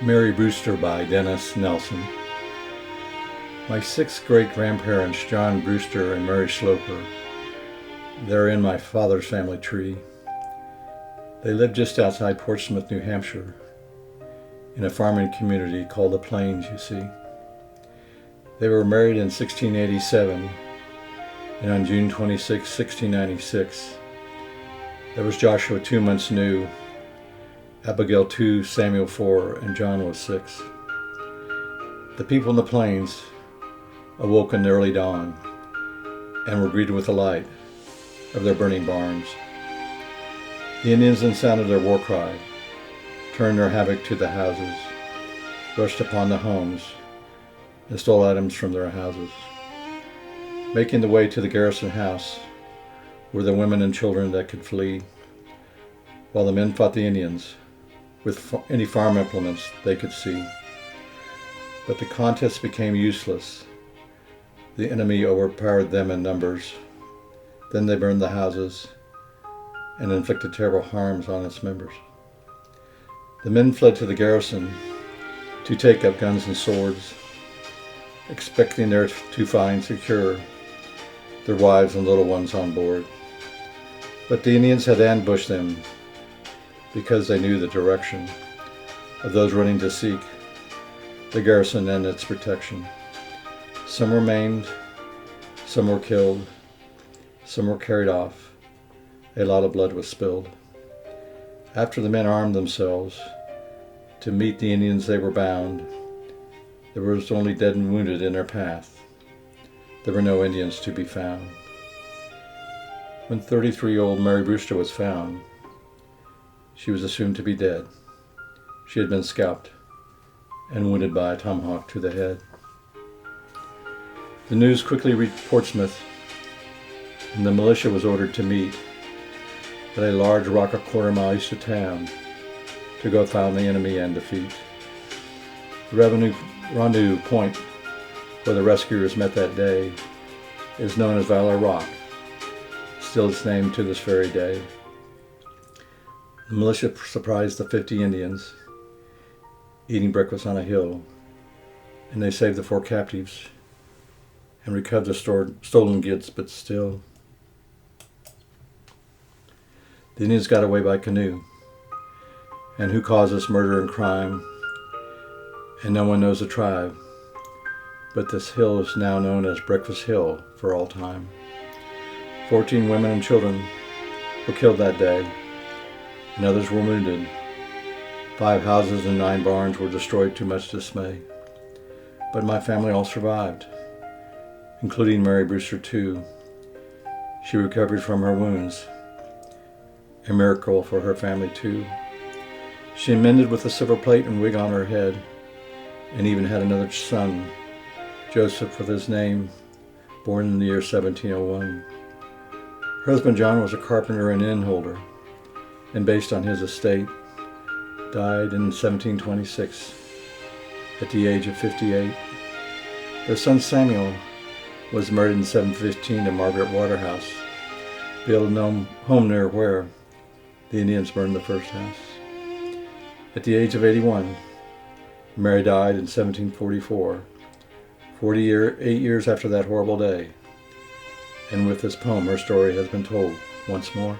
Mary Brewster by Dennis Nelson. My sixth great-grandparents, John Brewster and Mary Sloper, they're in my father's family tree. They lived just outside Portsmouth, New Hampshire, in a farming community called the Plains, you see. They were married in 1687, and on June 26, 1696, there was Joshua 2 months new, Abigail 2, Samuel 4, and John was 6. The people in the plains awoke in the early dawn and were greeted with the light of their burning barns. The Indians then sounded their war cry, turned their havoc to the houses, rushed upon the homes, and stole items from their houses. Making the way to the garrison house were the women and children that could flee, while the men fought the Indians with any farm implements they could see. But the contest became useless. The enemy overpowered them in numbers. Then they burned the houses and inflicted terrible harms on its members. The men fled to the garrison to take up guns and swords, expecting there to find secure their wives and little ones on board. But the Indians had ambushed them because they knew the direction of those running to seek the garrison and its protection. Some were maimed, some were killed, some were carried off. A lot of blood was spilled. After the men armed themselves to meet the Indians, they were bound. There was only dead and wounded in their path. There were no Indians to be found. When 33-year-old Mary Brewster was found, she was assumed to be dead. She had been scalped and wounded by a tomahawk to the head. The news quickly reached Portsmouth, and the militia was ordered to meet at a large rock a quarter mile east of town to go find the enemy and defeat. The rendezvous point where the rescuers met that day is known as Valor Rock, still its name to this very day. The militia surprised the 50 Indians eating breakfast on a hill, and they saved the 4 captives and recovered the stolen goods, but still, the Indians got away by canoe. And who caused this murder and crime? And no one knows the tribe, but this hill is now known as Breakfast Hill for all time. 14 women and children were killed that day, and others were wounded. 5 houses and 9 barns were destroyed to much dismay. But my family all survived, including Mary Brewster too. She recovered from her wounds, a miracle for her family too. She amended with a silver plate and wig on her head, and even had another son, Joseph with his name, born in the year 1701. Her husband John was a carpenter and inn holder, and based on his estate, died in 1726 at the age of 58. Their son Samuel was married in 1715 to Margaret Waterhouse, built a home near where the Indians burned the first house. At the age of 81, Mary died in 1744, 8 years after that horrible day. And with this poem, her story has been told once more.